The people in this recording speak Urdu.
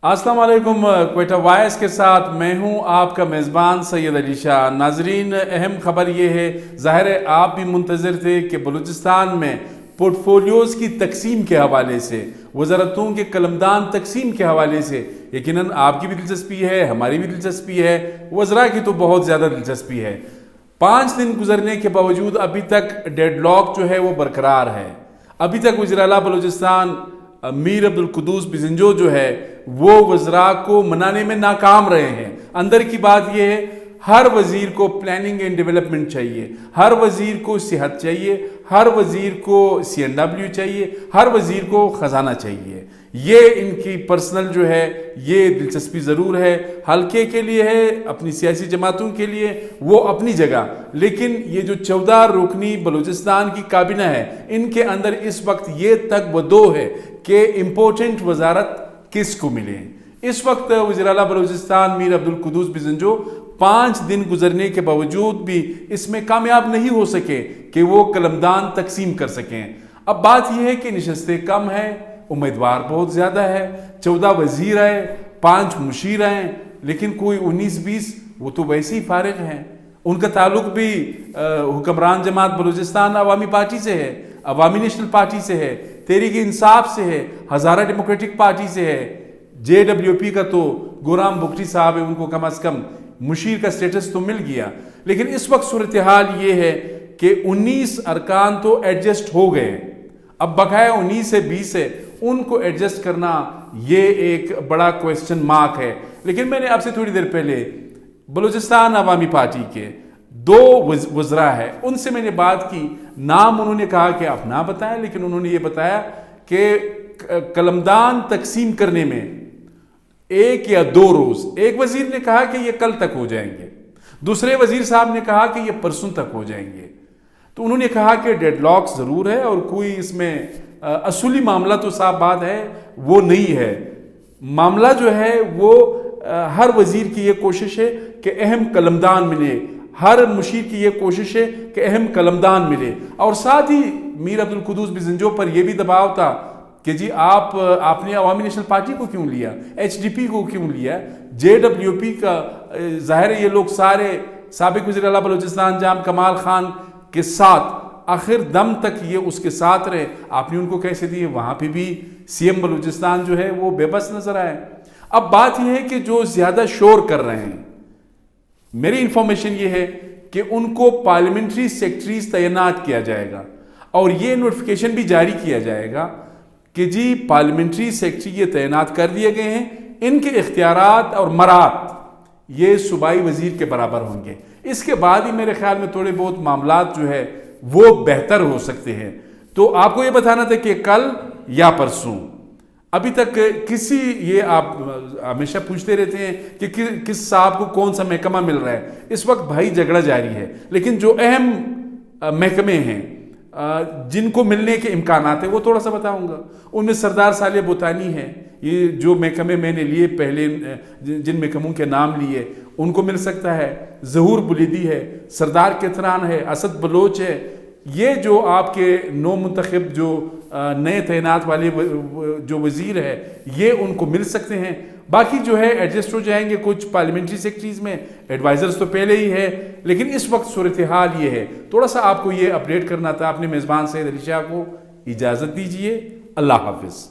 السلام علیکم، کوئٹہ وائس کے ساتھ میں ہوں آپ کا میزبان سید علی شاہ۔ ناظرین، اہم خبر یہ ہے، ظاہر ہے آپ بھی منتظر تھے کہ بلوچستان میں پورٹ فولیوز کی تقسیم کے حوالے سے، وزارتوں کے قلمدان تقسیم کے حوالے سے یقیناً آپ کی بھی دلچسپی ہے، ہماری بھی دلچسپی ہے، وزراء کی تو بہت زیادہ دلچسپی ہے۔ 5 دن گزرنے کے باوجود ابھی تک ڈیڈ لاک جو ہے وہ برقرار ہے۔ ابھی تک وزیر اعلیٰ بلوچستان میر عبدالقدوس بزنجو جو ہے وہ وزراء کو منانے میں ناکام رہے ہیں۔ اندر کی بات یہ ہے، ہر وزیر کو پلاننگ اینڈ ڈیولپمنٹ چاہیے، ہر وزیر کو صحت چاہیے، ہر وزیر کو CNW چاہیے، ہر وزیر کو خزانہ چاہیے۔ یہ ان کی پرسنل جو ہے یہ دلچسپی ضرور ہے، حلقے کے لیے ہے، اپنی سیاسی جماعتوں کے لیے وہ اپنی جگہ، لیکن یہ جو 14 رکنی بلوچستان کی کابینہ ہے ان کے اندر اس وقت یہ تک بدو ہے کہ امپورٹنٹ وزارت کس کو ملے۔ اس وقت وزیر اعلیٰ بلوچستان میر عبدالقدوس بزنجو 5 دن گزرنے کے باوجود بھی اس میں کامیاب نہیں ہو سکے کہ وہ قلمدان تقسیم کر سکیں۔ اب بات یہ ہے کہ نشستیں کم ہیں، امیدوار بہت زیادہ ہے، 14 وزیر آئے، 5 مشیر آئے، لیکن کوئی 19-20 وہ تو ویسے ہی فارغ ہیں۔ ان کا تعلق بھی حکمران جماعت بلوچستان عوامی پارٹی سے ہے، عوامی نیشنل پارٹی سے ہے، تحریک انصاف سے ہے، ہزارہ ڈیموکریٹک پارٹی سے ہے۔ JWP کا تو گورام بگٹی صاحب ہے، ان کو کم از کم مشیر کا سٹیٹس تو مل گیا، لیکن اس وقت صورتحال یہ ہے کہ 19 ارکان تو ایڈجسٹ ہو گئے، اب بقایا 19 سے 20 ہے، ان کو ایڈجسٹ کرنا یہ ایک بڑا کویسچن مارک ہے۔ لیکن میں نے آپ سے تھوڑی دیر پہلے بلوچستان عوامی پارٹی کے 2 وزراء ہیں، ان سے میں نے بات کی، نام انہوں نے کہا کہ آپ نہ بتائیں، لیکن انہوں نے یہ بتایا کہ قلمدان تقسیم کرنے میں 1 یا 2 روز، ایک وزیر نے کہا کہ یہ کل تک ہو جائیں گے، دوسرے وزیر صاحب نے کہا کہ یہ پرسوں تک ہو جائیں گے۔ تو انہوں نے کہا کہ ڈیڈ لاک ضرور ہے اور کوئی اس میں اصولی معاملہ تو صاف بات ہے وہ نہیں ہے۔ معاملہ جو ہے وہ ہر وزیر کی یہ کوشش ہے کہ اہم قلمدان ملے، ہر مشیر کی یہ کوشش ہے کہ اہم قلمدان ملے، اور ساتھ ہی میر عبدالقدوس بزنجو پر یہ بھی دباؤ تھا کہ جی آپ نے عوامی نیشنل پارٹی کو کیوں لیا، HDP کو کیوں لیا، JWP کا ظاہر ہے یہ لوگ سارے سابق وزیر اعلیٰ بلوچستان جام کمال خان کے ساتھ آخر دم تک یہ اس کے ساتھ رہے، آپ نے ان کو کیسے دیے؟ وہاں پہ بھی CM بلوچستان جو ہے وہ بے بس نظر آئے۔ اب بات یہ ہے کہ جو زیادہ شور کر رہے ہیں، میری انفارمیشن یہ ہے کہ ان کو پارلیمنٹری سیکٹریز تعینات کیا جائے گا، اور یہ نوٹیفیکیشن بھی جاری کیا جائے گا کہ جی پارلیمنٹری سیکٹری یہ تعینات کر دیے گئے ہیں، ان کے اختیارات اور مرات یہ صوبائی وزیر کے برابر ہوں گے۔ اس کے بعد ہی میرے خیال میں تھوڑے بہت معاملات جو ہے وہ بہتر ہو سکتے ہیں۔ تو آپ کو یہ بتانا تھا کہ کل یا پرسوں، ابھی تک کسی، یہ آپ ہمیشہ پوچھتے رہتے ہیں کہ کس صاحب کو کون سا محکمہ مل رہا ہے، اس وقت بھائی جھگڑا جاری ہے، لیکن جو اہم محکمے ہیں جن کو ملنے کے امکانات ہیں وہ تھوڑا سا بتاؤں گا۔ ان میں سردار صالح بوتانی ہے، یہ جو محکمے میں نے لیے پہلے، جن محکموں کے نام لیے ان کو مل سکتا ہے، ظہور بلیدی ہے، سردار کتران ہے، اسد بلوچ ہے، یہ جو آپ کے نو منتخب جو نئے تعینات والے جو وزیر ہے یہ ان کو مل سکتے ہیں۔ باقی جو ہے ایڈجسٹ ہو جائیں گے، کچھ پارلیمنٹری سیکٹریز میں ایڈوائزرز تو پہلے ہی ہے، لیکن اس وقت صورتحال یہ ہے۔ تھوڑا سا آپ کو یہ اپڈیٹ کرنا تھا۔ اپنے میزبان سید علی شاہ کو اجازت دیجیے، اللہ حافظ۔